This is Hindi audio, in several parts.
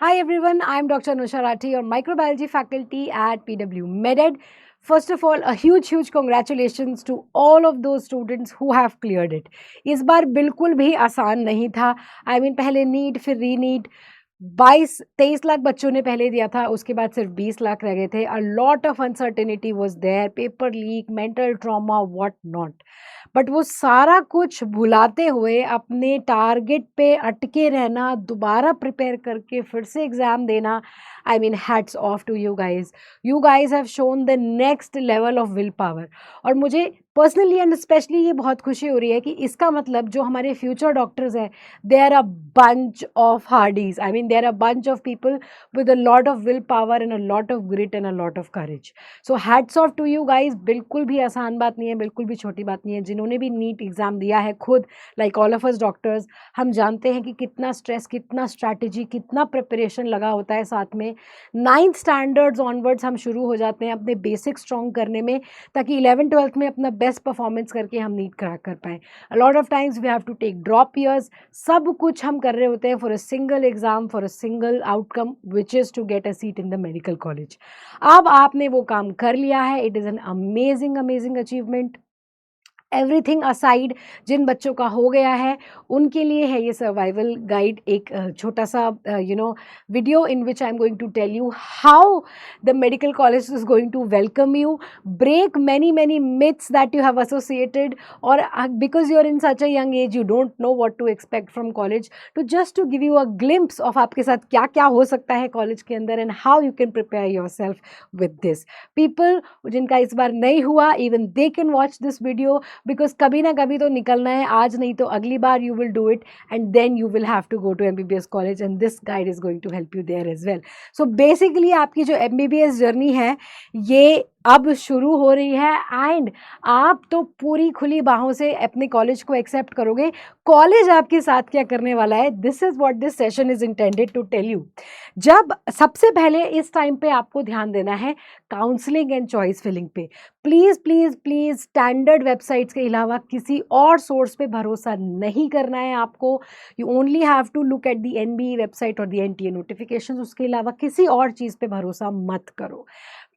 Hi everyone, I am Dr. Anusha Rathi, your microbiology faculty at PW MedEd. First of all, a huge congratulations to all of those students who have cleared it. इस बार बिल्कुल भी आसान नहीं था. पहले नीट फिर रीनीट 22-23 लाख बच्चों ने पहले दिया था, उसके बाद सिर्फ 20 लाख रह गए थे. A lot of uncertainty was there, paper leak, mental trauma, what not. But वो सारा कुछ भुलाते हुए अपने टारगेट पे अटके रहना, दोबारा प्रिपेयर करके फिर से एग्ज़ाम देना, hats off to you guys. You guys have shown the next level of will power. और मुझे पर्सनली एंड स्पेशली ये बहुत खुशी हो रही है कि इसका मतलब जो हमारे फ्यूचर डॉक्टर्स हैं, they are a bunch of hardies. They are a bunch of people with a lot of will power and a lot of grit and a lot of courage. So hats off to you guys. बिल्कुल भी आसान बात नहीं है, बिल्कुल भी छोटी बात नहीं है. जिन्होंने भी नीट एग्जाम दिया है खुद, like all of us doctors, हम जानते हैं कि कितना स्ट्रेस, कितना स्ट्रैटेजी, कितना प्रिपरेशन लगा होता है साथ में. 9th स्टैंडर्ड्स ऑनवर्ड्स हम शुरू हो जाते हैं अपने बेसिक स्ट्रॉन्ग करने में, ताकि 11th-12th में अपना बेस्ट परफॉर्मेंस करके हम नीट क्रैक कर पाएँ. A lot of times we have to take drop years. सब कुछ हम कर रहे होते हैं for a single exam, for a single outcome, which is to get a seat in the medical college. अब आपने वो काम कर लिया है. It is an amazing achievement. Everything aside, जिन बच्चों का हो गया है उनके लिए है ये सर्वाइवल गाइड, एक छोटा सा video in which I am going to tell you how the medical college is going to welcome you, break many myths that you have associated, और because you are in such a young age you don't know what to expect from college, to just to give you a glimpse of आपके साथ क्या क्या हो सकता है कॉलेज के अंदर and how you can prepare your self with this. People जिनका इस बार नहीं हुआ, even they can watch this video, because कभी ना कभी तो निकलना है, आज नहीं तो अगली बार you will do it and then you will have to go to MBBS college and this guide is going to help you there as well. So basically आपकी जो MBBS जर्नी है ये अब शुरू हो रही है एंड आप तो पूरी खुली बाहों से अपने कॉलेज को एक्सेप्ट करोगे. कॉलेज आपके साथ क्या करने वाला है, this is what this session is intended to tell you. जब सबसे पहले इस टाइम पे आपको ध्यान देना है काउंसलिंग एंड चॉइस फिलिंग पे. प्लीज़ स्टैंडर्ड वेबसाइट्स के अलावा किसी और सोर्स पे भरोसा नहीं करना है आपको. You only have to look at the NBE website और दी NTA नोटिफिकेशन. उसके अलावा किसी और चीज़ पे भरोसा मत करो.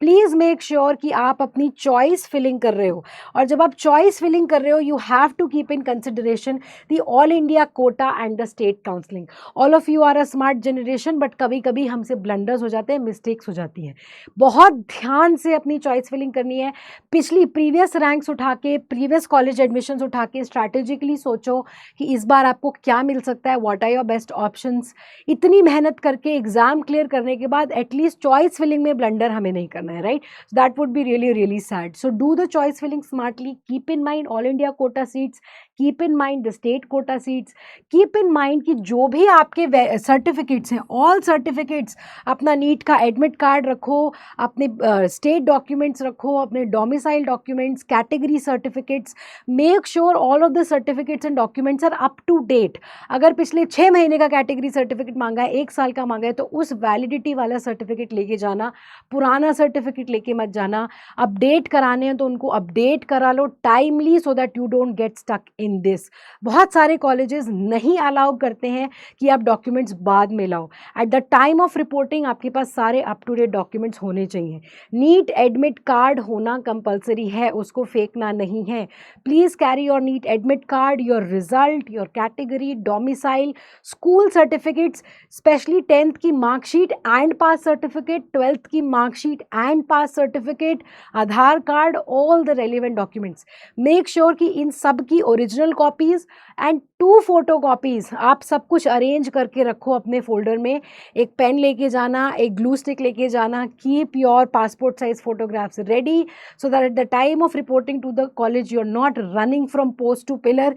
प्लीज़ मेक श्योर कि आप अपनी चॉइस फिलिंग कर रहे हो, और जब आप चॉइस फिलिंग कर रहे हो you have to keep in consideration the all India quota and the state counselling. All of you are a smart generation, but कभी कभी हमसे ब्लंडर्स हो जाते हैं, मिस्टेक्स हो जाती हैं. बहुत ध्यान से अपनी चॉइस फिलिंग करनी है. पिछली प्रीवियस रैंक्स उठा के, प्रीवियस कॉलेज एडमिशन्स उठा के स्ट्रैटेजिकली सोचो कि इस बार आपको क्या मिल सकता है, what are your best options. इतनी मेहनत करके एग्जाम क्लियर करने के बाद एटलीस्ट चॉइस फिलिंग में ब्लंडर हमें नहीं करना है, right? That would be really sad. So do the choice filling smartly. Keep in mind all India quota seats, keep in mind the state quota seats, keep in mind कि जो भी आपके सर्टिफिकेट्स हैं, ऑल सर्टिफिकेट्स, अपना नीट का एडमिट कार्ड रखो, अपने स्टेट डॉक्यूमेंट्स रखो, अपने domicile documents, category certificates. Make sure all of the certificates and documents are up to date. अगर पिछले 6 महीने का कैटेगरी सर्टिफिकेट मांगा है, 1 साल का मांगा है, तो उस वैलिडिटी वाला सर्टिफिकेट लेके जाना. पुराना सर्टिफिकेट लेके मत जाना. अपडेट कराने हैं तो उनको अपडेट करा लो timely, so that you don't get stuck in this. बहुत सारे कॉलेजेस नहीं अलाउ करते हैं कि आप डॉक्यूमेंट्स बाद में लाओ. At the time of reporting आपके पास सारे अप टू डेट डॉक्यूमेंट्स होने चाहिए. नीट एडमिट कार्ड होना कंपलसरी है, उसको फेंकना नहीं है. Please carry your NEET admit card, your result, your category, domicile, school certificates, specially 10th की marksheet and pass certificate, 12th की marksheet and pass certificate, Aadhaar card, all the relevant documents. Make sure कि इन सब की original copies and 2 photo copies आप सब कुछ अरेंज करके रखो अपने फोल्डर में. एक पेन लेके जाना, एक ग्लू स्टिक लेके जाना. Keep your passport size photographs ready, so that at the time of reporting to the college you are not running from post to pillar,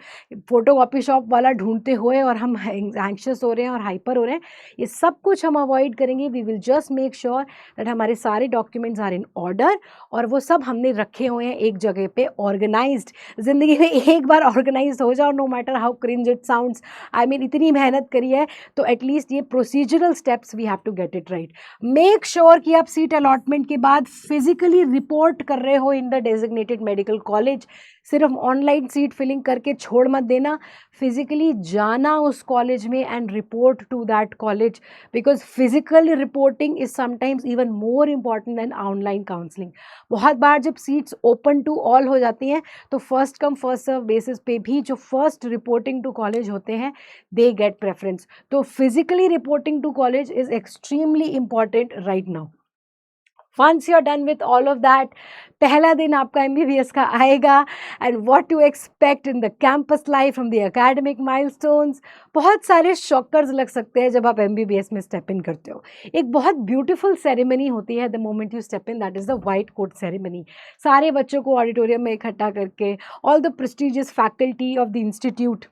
photocopy shop वाला ढूंढते हुए, और हम एंक्शस हो रहे हैं और हाइपर हो रहे हैं. ये सब कुछ हम अवॉइड करेंगे. We will just make sure that हमारे सारे डॉक्यूमेंट्स आर इन ऑर्डर, और वो सब हमने रखे हुए हैं एक जगह पे ऑर्गेनाइज्ड. जिंदगी में एक बार ऑर्गेनाइज हो जाओ, no matter how cringe it sounds. इतनी मेहनत करी है तो एटलीस्ट ये procedural steps we have to get it right. Make sure कि आप सीट अलॉटमेंट के बाद फिजिकली रिपोर्ट कर रहे हो in the designated medical college. सिर्फ ऑनलाइन सीट फिलिंग करके छोड़ मत देना, फिजिकली जाना उस कॉलेज में and report to that college, because physical reporting is sometimes even more important than online counselling. बहुत बार जब सीट्स ओपन टू ऑल हो जाती हैं तो first come first serve basis पे भी जो फर्स्ट रिपोर्टिंग टू कॉलेज होते हैं दे गेट प्रेफरेंस। तो physically reporting to college is extremely important right now. Once you're done with all of that, पहला दिन आपका MBBS का आएगा and what to expect in the campus life from the academic milestones। बहुत सारे शॉकर्स लग सकते हैं जब आप MBBS में स्टेप इन करते हो। एक बहुत ब्यूटीफुल सेरेमनी होती है the moment you step in, that is the white coat ceremony. सारे बच्चों को ऑडिटोरियम में इकट्ठा करके all the prestigious faculty of the institute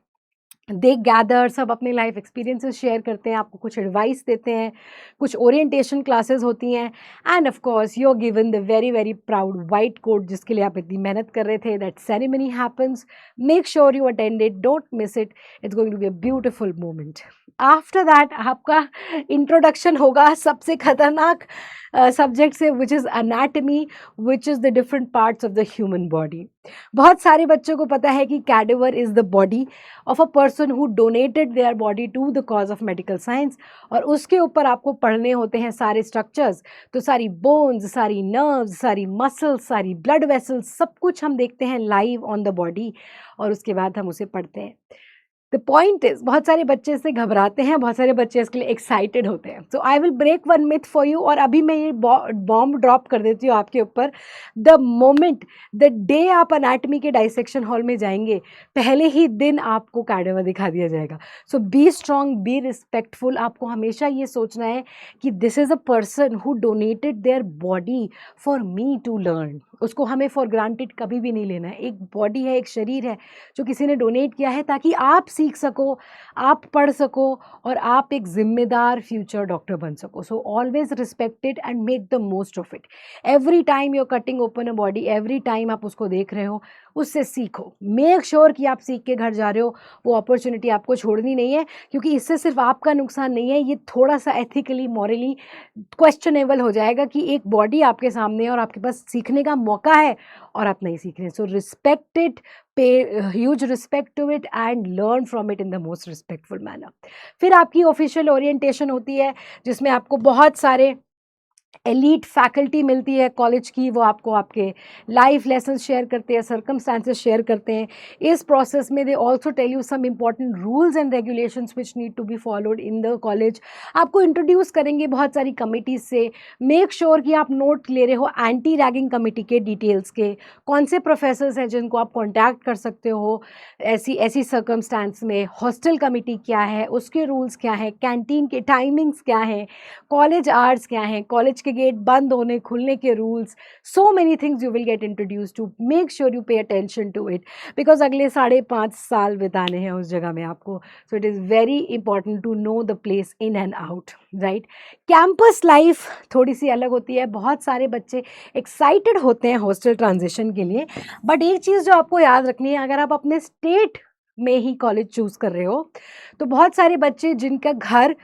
they gather, सब अपने लाइफ एक्सपीरियंसेस शेयर करते हैं, आपको कुछ एडवाइस देते हैं, कुछ ओरिएंटेशन क्लासेस होती हैं end of course you are given the very very proud white coat जिसके लिए आप इतनी मेहनत कर रहे थे। That ceremony happens, make sure you attend it, don't miss it, it's going to be a beautiful moment. After that आपका इंट्रोडक्शन होगा सबसे खतरनाक सब्जेक्ट से, which is anatomy, which is the different parts of the human body. बहुत सारे बच्चों को पता है कि cadaver is the body of a person who donated their body to the cause of medical science, और उसके ऊपर आपको पढ़ने होते हैं सारे स्ट्रक्चर्स। तो सारी बोन्स, सारी नर्व्स, सारी मसल्स, सारी ब्लड वेसल्स, सब कुछ हम देखते हैं लाइव ऑन द बॉडी और उसके बाद हम उसे पढ़ते हैं। द पॉइंट इज बहुत सारे बच्चे इससे घबराते हैं, बहुत सारे बच्चे इसके लिए एक्साइटेड होते हैं। So I will break one myth for you, और अभी मैं ये बॉम्ब ड्रॉप कर देती हूँ आपके ऊपर। द मोमेंट, द डे आप अनाटमी के डाइसेक्शन हॉल में जाएंगे, पहले ही दिन आपको कैडेवर दिखा दिया जाएगा। So be strong, be respectful. आपको हमेशा ये सोचना है कि this is a person who donated their body for me to learn. उसको हमें फॉर ग्रांटेड कभी भी नहीं लेना है। एक बॉडी है, एक शरीर है जो किसी ने डोनेट किया है ताकि आप सीख सको, आप पढ़ सको और आप एक जिम्मेदार फ्यूचर डॉक्टर बन सको। So always respect it and make the most of it. Every time you are cutting open a body, every time आप उसको देख रहे हो, उससे सीखो। मेक श्योर कि आप सीख के घर जा रहे हो, वो अपॉर्चुनिटी आपको छोड़नी नहीं है, क्योंकि इससे सिर्फ आपका नुकसान नहीं है, ये थोड़ा सा एथिकली मॉरली क्वेश्चनेबल हो जाएगा कि एक बॉडी आपके सामने है और आपके पास सीखने का मौका है और आप नहीं सीख रहे। So respect it, pay huge respect to it and learn from it in the most respectful manner. फिर आपकी ऑफिशियल ओरिएंटेशन होती है जिसमें आपको बहुत सारे एलीट फैकल्टी मिलती है कॉलेज की, वो आपको आपके लाइफ लेसन शेयर करते हैं, सर्कमस्टांसेस शेयर करते हैं। इस प्रोसेस में they also tell you some important rules and regulations which need to be followed in the college. आपको इंट्रोड्यूस करेंगे बहुत सारी कमिटीज़ से। मेक श्योर कि आप नोट ले रहे हो एंटी रैगिंग कमिटी के डिटेल्स के, कौन से प्रोफेसर्स हैं जिनको आप कॉन्टैक्ट कर सकते हो ऐसी ऐसी सर्कमस्टांस में, हॉस्टल कमिटी क्या है, उसके रूल्स क्या हैं, कैंटीन के टाइमिंग्स क्या हैं, कॉलेज आवर्स क्या हैं, कॉलेज के गेट बंद होने खुलने के rules, so many things you will get introduce to. Make sure you pay attention to it, because अगले 5.5 साल बिताने हैं उस जगह में आपको। So it is very important to know the place in and out, right. Campus life थोड़ी सी अलग होती है। बहुत सारे बच्चे एक्साइटेड होते हैं हॉस्टल ट्रांजिशन के लिए, बट एक चीज़ जो आपको याद रखनी है, अगर आप अपने स्टेट में ही कॉलेज चूज़ कर रहे हो तो बहुत सारे बच्चे जिनका घर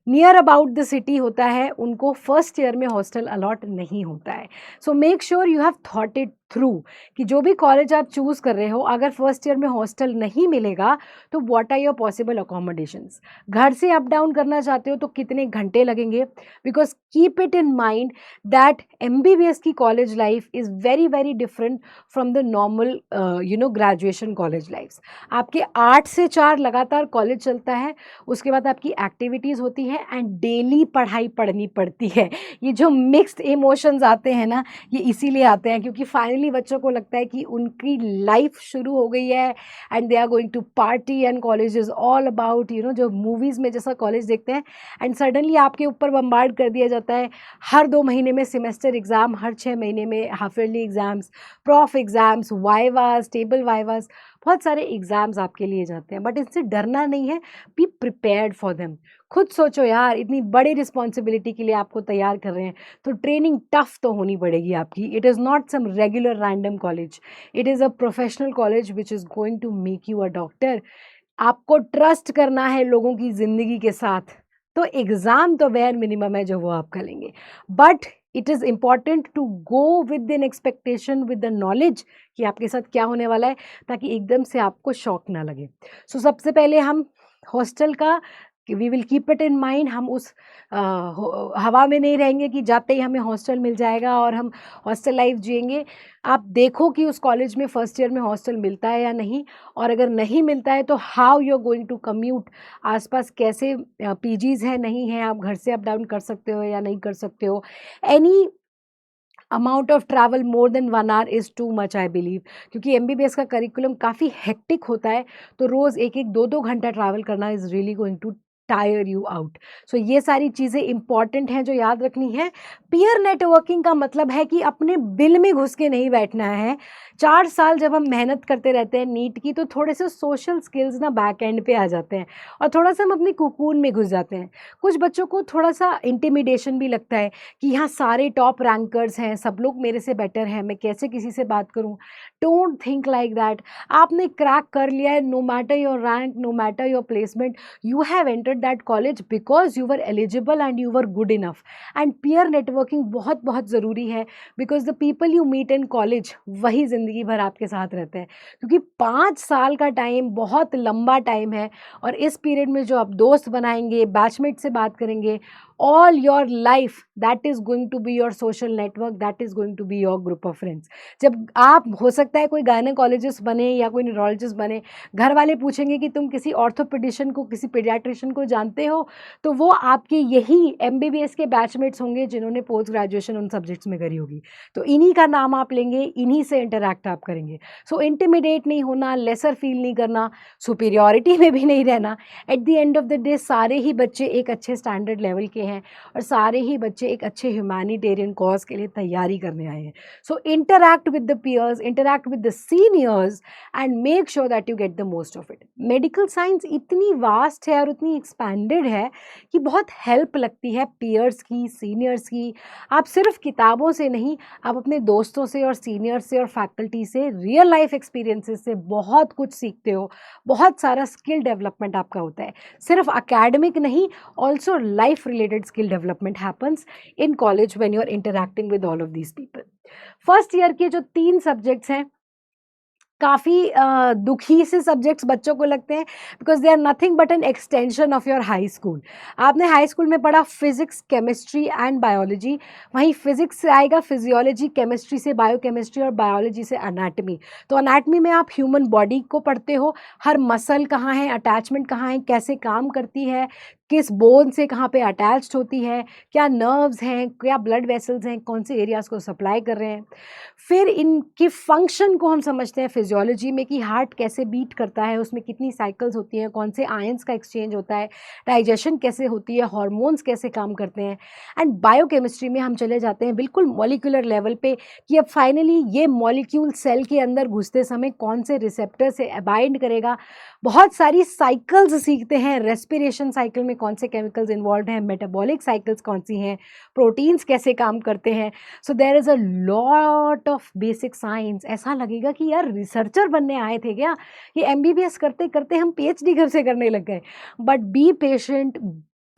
नियर अबाउट द सिटी होता है उनको फर्स्ट ईयर में हॉस्टल अलॉट नहीं होता है। So make sure you have thought it through कि जो भी कॉलेज आप चूज़ कर रहे हो, अगर फर्स्ट ईयर में हॉस्टल नहीं मिलेगा तो what are your possible accommodations. घर से अप डाउन करना चाहते हो तो कितने घंटे लगेंगे, because keep it in mind that MBBS की college life is very very different from the normal graduation college lifes. आपके 8 से 4 लगातार कॉलेज चलता है, उसके बाद आपकी एक्टिविटीज़ होती है एंड डेली पढ़ाई पढ़नी पड़ती है। ये जो मिक्स्ड इमोशंस आते हैं ना, ये इसीलिए आते हैं क्योंकि फाइनली बच्चों को लगता है कि उनकी लाइफ शुरू हो गई है and they are going to party and college is all about जो मूवीज़ में जैसा कॉलेज देखते हैं, एंड सडनली आपके ऊपर बम्बार्ड कर दिया जाता है हर 2 महीने में सेमेस्टर एग्ज़ाम, हर 6 महीने में half yearly exams, prof exams, vivas, table vivas, बहुत सारे एग्ज़ाम्स आपके लिए जाते हैं। बट इससे डरना नहीं है, बी प्रिपेयर्ड फॉर देम। खुद सोचो यार, इतनी बड़ी रिस्पॉन्सिबिलिटी के लिए आपको तैयार कर रहे हैं तो ट्रेनिंग टफ तो होनी पड़ेगी आपकी। It is not some regular random college, it is a professional college which is going to make you a doctor. आपको ट्रस्ट करना है लोगों की ज़िंदगी के साथ, तो एग्ज़ाम तो वेयर मिनिमम है जो वो आप कर लेंगे, but it is important to go with an expectation, with the knowledge कि आपके साथ क्या होने वाला है, ताकि एकदम से आपको शॉक ना लगे। सो सबसे पहले हम हॉस्टल का, we will keep it in mind, हम उस हवा में नहीं रहेंगे कि जाते ही हमें हॉस्टल मिल जाएगा और हम हॉस्टल लाइफ जिएंगे। आप देखो कि उस कॉलेज में फर्स्ट ईयर में हॉस्टल मिलता है या नहीं, और अगर नहीं मिलता है तो how you are going to commute, आसपास कैसे पीजीज है नहीं है, आप घर से अप डाउन कर सकते हो या नहीं कर सकते हो। Any amount of travel more than 1 hour is too much I believe, क्योंकि एमबीबीएस का करिकुलम काफ़ी हेक्टिक होता है, तो रोज़ 1-1 2-2 घंटा ट्रैवल करना is really going to tire you out. So ये सारी चीज़ें इंपॉर्टेंट हैं जो याद रखनी है। पीयर नेटवर्किंग का मतलब है कि अपने बिल में घुस के नहीं बैठना है। 4 साल जब हम मेहनत करते रहते हैं नीट की, तो थोड़े से सोशल स्किल्स ना बैक एंड पे आ जाते हैं और थोड़ा सा हम अपनी कुकून में घुस जाते हैं। कुछ बच्चों को थोड़ा सा इंटिमिडेशन भी लगता है कि यहाँ सारे टॉप रैंकर्स हैं, सब लोग मेरे से बेटर हैं, मैं कैसे किसी से बात करूँ। Don't think like that. आपने क्रैक कर लिया है, no matter your rank, no matter your placement, you have entered that college because you were eligible and you were good enough. And peer networking बहुत बहुत ज़रूरी है, because the people you meet in college वही ज़िंदगी भर आपके साथ रहते हैं, क्योंकि 5 साल का टाइम बहुत लंबा टाइम है, और इस पीरियड में जो आप दोस्त बनाएंगे, बैचमेट से बात करेंगे, all your life that is going to be your social network, that is going to be your group of friends। जब आप, हो सकता है कोई गायनेकोलॉजिस्ट बने या कोई न्यूरोलॉजिस्ट बने, घर वाले पूछेंगे कि तुम किसी ऑर्थोपेडिशियन को, किसी पीडियाट्रिशियन को जानते हो, तो वो आपके यही एमबीबीएस के बैचमेट्स होंगे जिन्होंने पोस्ट ग्रेजुएशन उन सब्जेक्ट्स में करी होगी। तो इन्हीं का नाम आप लेंगे, इन्हीं से इंटरैक्ट आप करेंगे। सो इंटिमिडेट नहीं होना, लेसर फील नहीं करना, सुपीरियॉरिटी में भी नहीं रहना। Eight the end of the day सारे ही बच्चे एक अच्छे स्टैंडर्ड लेवल के हैं और सारे ही बच्चे एक अच्छे ह्यूमैनिटेरियन कॉज के लिए तैयारी करने आए हैं। So interact with the peers, interact with the seniors and make sure that you get the most of it. Medical science इतनी वास्ट है और इतनी एक्सपैंडेड है कि बहुत हेल्प लगती है पीयर्स की, सीनियर्स की। आप सिर्फ किताबों से नहीं, आप अपने दोस्तों से और सीनियर्स से और फैकल्टी से, रियल लाइफ एक्सपीरियंसेस से बहुत कुछ सीखते हो। बहुत सारा स्किल डेवलपमेंट आपका होता है, सिर्फ अकेडमिक नहीं, also life related skill development happens in college when you are interacting with all of these people. First year के जो 3 सब्जेक्ट्स हैं, काफ़ी दुखी से सब्जेक्ट्स बच्चों को लगते हैं, because they are nothing but an extension of your high school. आपने हाई स्कूल में पढ़ा फिजिक्स, केमिस्ट्री एंड बायोलॉजी, वहीं फिजिक्स से आएगा फिजियोलॉजी, केमिस्ट्री से बायोकेमिस्ट्री और बायोलॉजी से अनाटमी। तो अनाटमी में आप ह्यूमन बॉडी को पढ़ते हो, हर मसल कहाँ है, अटैचमेंट कहाँ है, कैसे काम करती है, किस बोन से कहाँ पे अटैच्ड होती है, क्या नर्व्स हैं, क्या ब्लड वेसल्स हैं, कौन से एरियाज़ को सप्लाई कर रहे हैं। फिर इनके फंक्शन को हम समझते हैं फिजियोलॉजी में कि हार्ट कैसे बीट करता है, उसमें कितनी साइकिल्स होती हैं, कौन से आयंस का एक्सचेंज होता है, डाइजेशन कैसे होती है, हार्मोन्स कैसे काम करते हैं। एंड बायोकेमिस्ट्री में हम चले जाते हैं बिल्कुल मॉलिक्यूलर लेवल पे कि अब फाइनली ये मॉलिक्यूल सेल के अंदर घुसते समय कौन से रिसेप्टर से बाइंड करेगा। बहुत सारी साइकिल्स सीखते हैं, रेस्पिरेशन साइकिल में कौन से केमिकल्स इन्वॉल्व हैं, मेटाबॉलिक साइकिल्स कौन सी हैं, प्रोटीन्स कैसे काम करते हैं। So there is a lot of basic science. ऐसा लगेगा कि यार रिसर्चर बनने आए थे क्या, ये एमबीबीएस करते करते हम पीएचडी घर से करने लग गए। But be patient,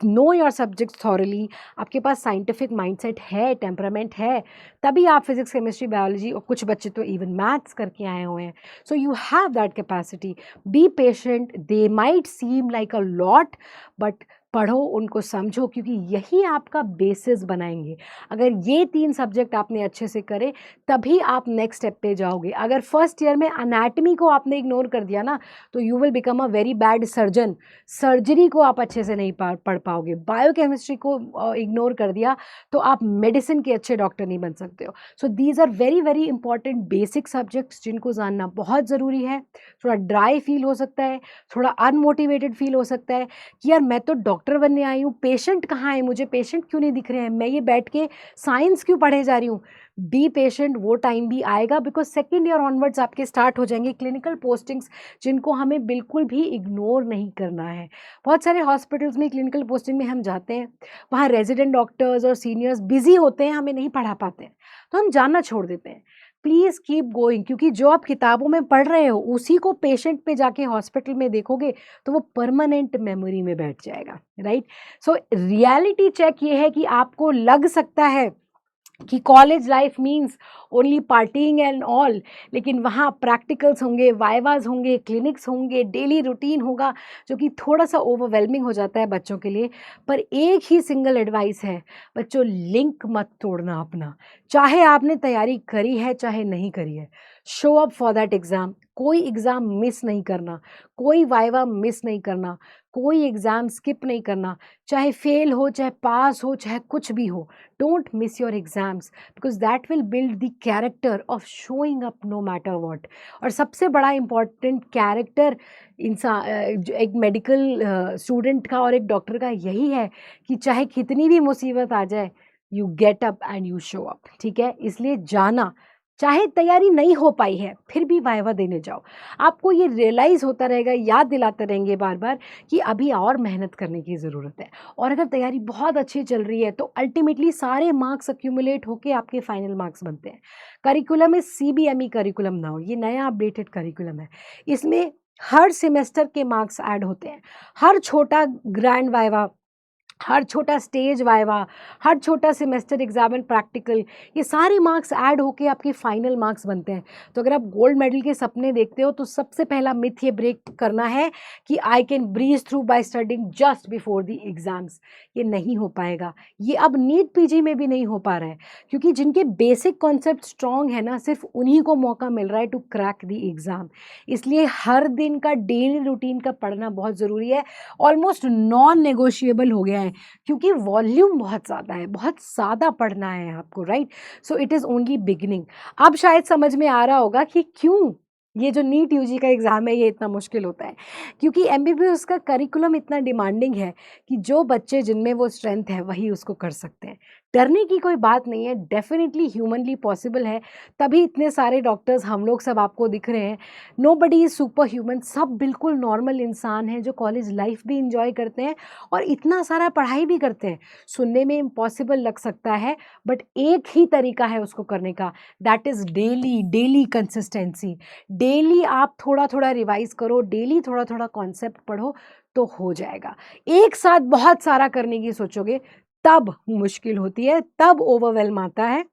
know your subjects thoroughly. आपके पास साइंटिफिक माइंडसेट है, टेम्परामेंट है, तभी आप फिजिक्स, केमिस्ट्री, बायोलॉजी, और कुछ बच्चे तो इवन मैथ्स करके आए हुए हैं। So you have that capacity. Be patient, they might seem like a lot, but पढ़ो, उनको समझो, क्योंकि यही आपका बेसिस बनाएंगे। अगर ये 3 सब्जेक्ट आपने अच्छे से करे, तभी आप नेक्स्ट स्टेप पे जाओगे। अगर फर्स्ट ईयर में अनाटमी को आपने इग्नोर कर दिया ना, तो you will become a very bad surgeon. Surgery को आप अच्छे से नहीं पढ़ पाओगे। बायोकेमिस्ट्री को इग्नोर कर दिया तो आप मेडिसिन के अच्छे डॉक्टर नहीं बन सकते हो। So these are very very important basic subjects जिनको जानना बहुत ज़रूरी है। थोड़ा ड्राई फील हो सकता है, थोड़ा अनमोटिवेटेड फील हो सकता है कि यार मैं तो डॉक्टर बनने आई हूँ, पेशेंट कहाँ है, मुझे पेशेंट क्यों नहीं दिख रहे हैं, मैं ये बैठ के साइंस क्यों पढ़े जा रही हूँ। बी पेशेंट, वो टाइम भी आएगा, बिकॉज सेकेंड ईयर ऑनवर्ड्स आपके स्टार्ट हो जाएंगे क्लिनिकल पोस्टिंग्स, जिनको हमें बिल्कुल भी इग्नोर नहीं करना है। बहुत सारे हॉस्पिटल्स में क्लिनिकल पोस्टिंग में हम जाते हैं, वहाँ रेजिडेंट डॉक्टर्स और सीनियर्स बिजी होते हैं, हमें नहीं पढ़ा पाते हैं, तो हम जानना छोड़ देते हैं। प्लीज़ कीप गोइंग, क्योंकि जो आप किताबों में पढ़ रहे हो उसी को पेशेंट पे जाके हॉस्पिटल में देखोगे तो वो परमानेंट मेमोरी में बैठ जाएगा, राइट। सो रियलिटी चेक ये है कि आपको लग सकता है कि college life means only partying and all, लेकिन वहाँ प्रैक्टिकल्स होंगे, वाइवाज होंगे, क्लिनिक्स होंगे, डेली रूटीन होगा, जो कि थोड़ा सा ओवरवेलमिंग हो जाता है बच्चों के लिए। पर एक ही सिंगल एडवाइस है, बच्चों लिंक मत तोड़ना अपना, चाहे आपने तैयारी करी है चाहे नहीं करी है, show up for that exam. कोई एग्ज़ाम मिस नहीं करना, कोई वाइवा मिस नहीं करना, कोई एग्ज़ाम स्किप नहीं करना, चाहे फेल हो चाहे पास हो चाहे कुछ भी हो। Don't miss your exams because that will build the character of showing up no matter what. और सबसे बड़ा इम्पॉर्टेंट कैरेक्टर इंसान एक मेडिकल स्टूडेंट का और एक डॉक्टर का यही है कि चाहे कितनी भी मुसीबत आ जाए, you get up and you show up. ठीक है, इसलिए जाना, चाहे तैयारी नहीं हो पाई है फिर भी वाइवा देने जाओ। आपको ये रियलाइज़ होता रहेगा, याद दिलाते रहेंगे बार बार कि अभी और मेहनत करने की ज़रूरत है। और अगर तैयारी बहुत अच्छी चल रही है तो अल्टीमेटली सारे मार्क्स अक्यूमुलेट होके आपके फाइनल मार्क्स बनते हैं। Curriculum is CBME curriculum now, ये नया अपडेटेड करिकुलम है। इसमें हर सेमेस्टर के मार्क्स ऐड होते हैं, हर छोटा ग्रैंड वाइवा, हर छोटा स्टेज वाइवा, हर छोटा सेमेस्टर एग्जाम एंड प्रैक्टिकल, ये सारे मार्क्स ऐड होके आपके फाइनल मार्क्स बनते हैं। तो अगर आप गोल्ड मेडल के सपने देखते हो तो सबसे पहला मिथ ये ब्रेक करना है कि I can breeze through by studying just before the exams. ये नहीं हो पाएगा, ये अब नीट PG में भी नहीं हो पा रहा है, क्योंकि जिनके बेसिक कॉन्सेप्ट स्ट्रॉन्ग है ना, सिर्फ उन्हीं को मौका मिल रहा है टू क्रैक द एग्ज़ाम। इसलिए हर दिन का डेली रूटीन का पढ़ना बहुत ज़रूरी है, ऑलमोस्ट नॉन नेगोशिएबल हो गया है, क्योंकि वॉल्यूम बहुत ज़्यादा है, बहुत ज़्यादा पढ़ना है आपको, right. So it is only beginning. अब शायद समझ में आ रहा होगा कि क्यों ये जो नीट UG का एग्ज़ाम है ये इतना मुश्किल होता है, क्योंकि MBBS का करिकुलम इतना डिमांडिंग है कि जो बच्चे जिनमें वो स्ट्रेंथ है वही उसको कर सकते हैं। डरने की कोई बात नहीं है, डेफिनेटली ह्यूमनली पॉसिबल है, तभी इतने सारे डॉक्टर्स हम लोग सब आपको दिख रहे हैं। नोबडी इज़ सुपर ह्यूमन, सब बिल्कुल नॉर्मल इंसान हैं जो कॉलेज लाइफ भी इंजॉय करते हैं और इतना सारा पढ़ाई भी करते हैं। सुनने में इम्पॉसिबल लग सकता है, बट एक ही तरीका है उसको करने का, that is daily daily consistency. Daily आप थोड़ा थोड़ा रिवाइज करो, डेली थोड़ा थोड़ा कॉन्सेप्ट पढ़ो तो हो जाएगा। एक साथ बहुत सारा करने की सोचोगे तब मुश्किल होती है, तब ओवरवेल्म आता है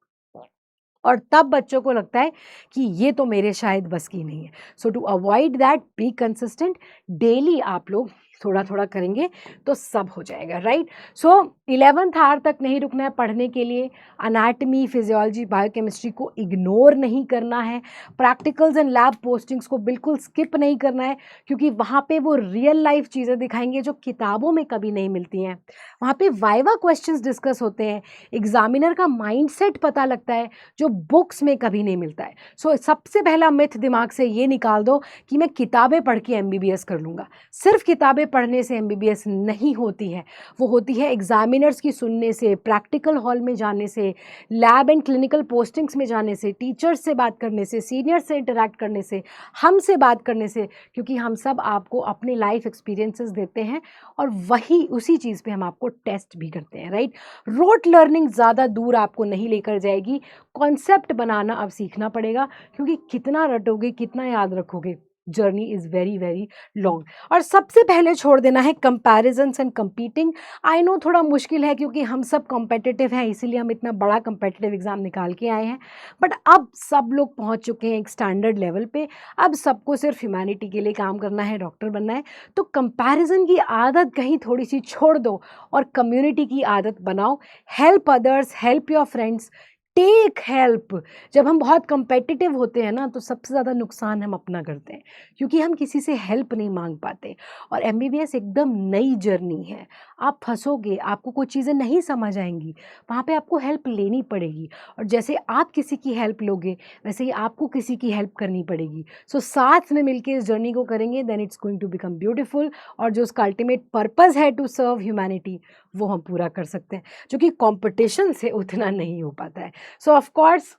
और तब बच्चों को लगता है कि ये तो मेरे शायद बस की नहीं है। So to avoid that, be consistent, daily आप लोग थोड़ा थोड़ा करेंगे तो सब हो जाएगा, राइट। सो 11th आवर तक नहीं रुकना है पढ़ने के लिए। अनाटमी, फिजियोलॉजी, बायोकेमिस्ट्री को इग्नोर नहीं करना है। प्रैक्टिकल्स एंड लैब पोस्टिंग्स को बिल्कुल स्किप नहीं करना है, क्योंकि वहाँ पे वो रियल लाइफ चीज़ें दिखाएंगे जो किताबों में कभी नहीं मिलती हैं। वहाँ पे वाइवा क्वेश्चंस डिस्कस होते हैं, एग्जामिनर का माइंडसेट पता लगता है जो बुक्स में कभी नहीं मिलता है। सो सबसे पहला मिथ दिमाग से ये निकाल दो कि मैं किताबें पढ़ के MBBS कर लूँगा। सिर्फ किताबें पढ़ने से MBBS नहीं होती है, वो होती है एग्जामिनर्स की सुनने से, प्रैक्टिकल हॉल में जाने से, लैब एंड क्लिनिकल पोस्टिंग्स में जाने से, टीचर्स से बात करने से, सीनियर से इंटरेक्ट करने से, हमसे बात करने से, क्योंकि हम सब आपको अपने लाइफ एक्सपीरियंसेस देते हैं और वही उसी चीज़ पे हम आपको टेस्ट भी करते हैं, राइट। रोट लर्निंग ज़्यादा दूर आपको नहीं लेकर जाएगी, कॉन्सेप्ट बनाना अब सीखना पड़ेगा, क्योंकि कितना रटोगे, कितना याद रखोगे, journey is very very long. और सबसे पहले छोड़ देना है comparisons and competing. I know थोड़ा मुश्किल है, क्योंकि हम सब कॉम्पिटिटिव हैं, इसीलिए हम इतना बड़ा कॉम्पिटिटिव एग्ज़ाम निकाल के आए हैं, बट अब सब लोग पहुंच चुके हैं एक स्टैंडर्ड लेवल पे। अब सबको सिर्फ ह्यूमैनिटी के लिए काम करना है, डॉक्टर बनना है। तो कंपैरिजन की आदत कहीं थोड़ी सी छोड़ दो और कम्युनिटी की आदत बनाओ। Help others, help your friends, take help. जब हम बहुत कंपेटिटिव होते हैं ना, तो सबसे ज़्यादा नुकसान हम अपना करते हैं, क्योंकि हम किसी से हेल्प नहीं मांग पाते। और MBBS एकदम नई जर्नी है, आप फंसोगे, आपको कुछ चीज़ें नहीं समझ आएंगी, वहाँ पे आपको हेल्प लेनी पड़ेगी। और जैसे आप किसी की हेल्प लोगे, वैसे ही आपको किसी की हेल्प करनी पड़ेगी। सो साथ में मिलके इस जर्नी को करेंगे, then it's going to become beautiful. और जो उसका अल्टीमेट पर्पज़ है टू सर्व ह्यूमैनिटी, वो हम पूरा कर सकते हैं, जो कि कॉम्पिटिशन से उतना नहीं हो पाता है। सो ऑफ कोर्स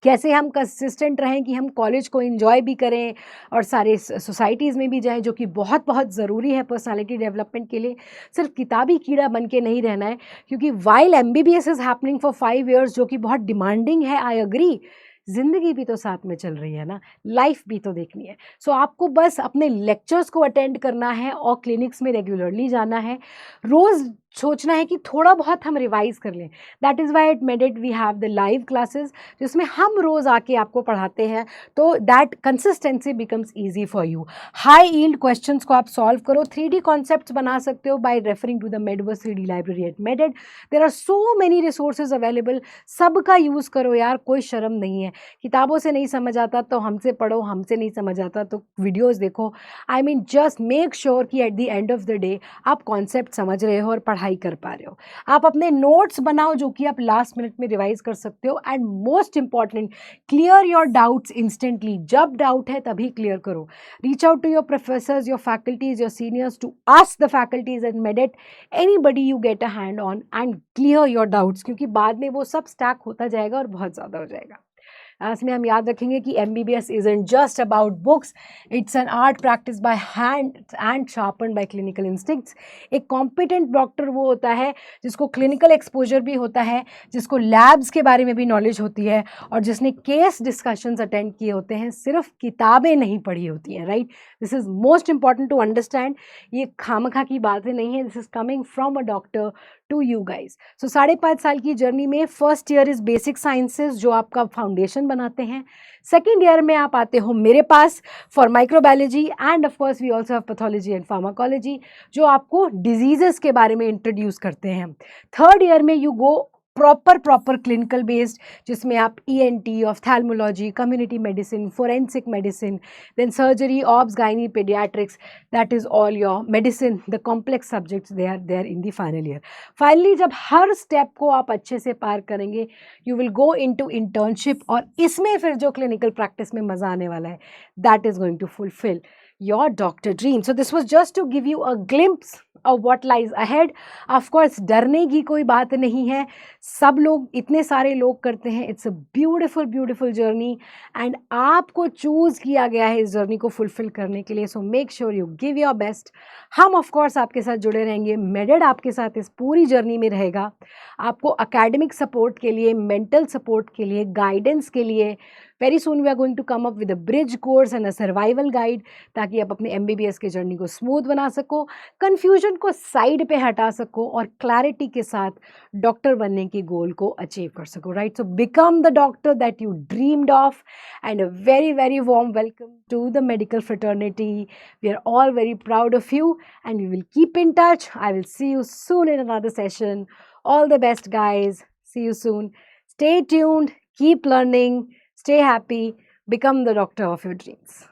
कैसे हम कंसिस्टेंट रहें कि हम कॉलेज को एंजॉय भी करें और सारे सोसाइटीज़ में भी जाएं, जो कि बहुत बहुत ज़रूरी है पर्सनालिटी डेवलपमेंट के लिए। सिर्फ किताबी कीड़ा बन के नहीं रहना है, क्योंकि while MBBS is happening for 5 years, जो कि बहुत डिमांडिंग है, आई एग्री, ज़िंदगी भी तो साथ में चल रही है ना, लाइफ भी तो देखनी है। सो आपको बस अपने लेक्चर्स को अटेंड करना है और क्लिनिक्स में रेगुलरली जाना है। रोज़ सोचना है कि थोड़ा बहुत हम रिवाइज कर लें. That is why at Medit we have the live classes, जिसमें हम रोज़ आके आपको पढ़ाते हैं. तो that consistency becomes easy for you. High yield questions को आप सॉल्व करो. 3D कॉन्सेप्ट्स बना सकते हो by referring to the Medverse 3D library at Medit. There are so many resources available. सबका यूज़ करो यार, कोई शर्म नहीं है. किताबों से नहीं समझ आता तो हमसे पढ़ो, हमसे नहीं समझ आता तो वीडियोज़ देखो. I mean just make sure कि at the end of the day आप कॉन्सेप्ट समझ रहे हो और पढ़ाई कर पा रहे हो. आप अपने नोट्स बनाओ जो कि आप लास्ट मिनट में रिवाइज कर सकते हो. And most important, clear your doubts instantly. जब डाउट है तभी क्लियर करो. Reach out to your professors, your faculties, your seniors to ask the faculties and Medit anybody you get a hand on and clear your doubts, क्योंकि बाद में वो सब स्टैक होता जाएगा और बहुत ज़्यादा हो जाएगा. इसमें हम याद रखेंगे कि MBBS isn't just about books, it's an art practice by hand and sharpened by clinical instincts. एक कॉम्पिटेंट डॉक्टर वो होता है जिसको क्लिनिकल एक्सपोजर भी होता है, जिसको लैब्स के बारे में भी नॉलेज होती है और जिसने केस डिस्कशंस अटेंड किए होते हैं, सिर्फ किताबें नहीं पढ़ी होती हैं. Right, this is most important to understand. ये खामखा की बातें नहीं है. This is coming from a doctor to you guys. So 5.5 साल की जर्नी में first year is basic sciences, जो आपका फाउंडेशन बनाते हैं. सेकेंड ईयर में आप आते हो मेरे पास for microbiology and of course we also have pathology and pharmacology, जो आपको डिजीजेस के बारे में इंट्रोड्यूस करते हैं. थर्ड ईयर में you go proper clinical based, जिसमें आप ENT, ophthalmology, community medicine, forensic medicine, then surgery, obs, gynae, paediatrics, that is all your medicine. The complex subjects they are in the final year. Finally जब हर स्टेप को आप अच्छे से पार करेंगे, you will go into internship, और इसमें फिर जो क्लिनिकल प्रैक्टिस में मज़ा आने वाला है, that is going to fulfil your doctor dream. So this was just to give you a glimpse of what lies ahead. Of course, डरने की कोई बात नहीं है. सब लोग, इतने सारे लोग करते हैं. It's a beautiful journey and आपको चूज़ किया गया है इस जर्नी को फुलफिल करने के लिए. So make sure you give your best. हम of course आपके साथ जुड़े रहेंगे. मेडिट आपके साथ इस पूरी जर्नी में रहेगा. आपको एकेडमिक सपोर्ट के लिए, मेंटल सपोर्ट के लिए, गाइडेंस के लिए very soon we are going to come up with a bridge course and a survival guide, ताकि आप अपने MBBS के जर्नी को स्मूथ बना सको, कन्फ्यूजन को साइड पे हटा सको और क्लैरिटी के साथ डॉक्टर बनने की गोल को अचीव कर सको. Right, so become the doctor that you dreamed of and a very warm welcome to the medical fraternity. We are all very proud of you and we will keep in touch. I will see you soon in another session. All the best, guys. See you soon. Stay tuned, keep learning, stay happy, become the doctor of your dreams.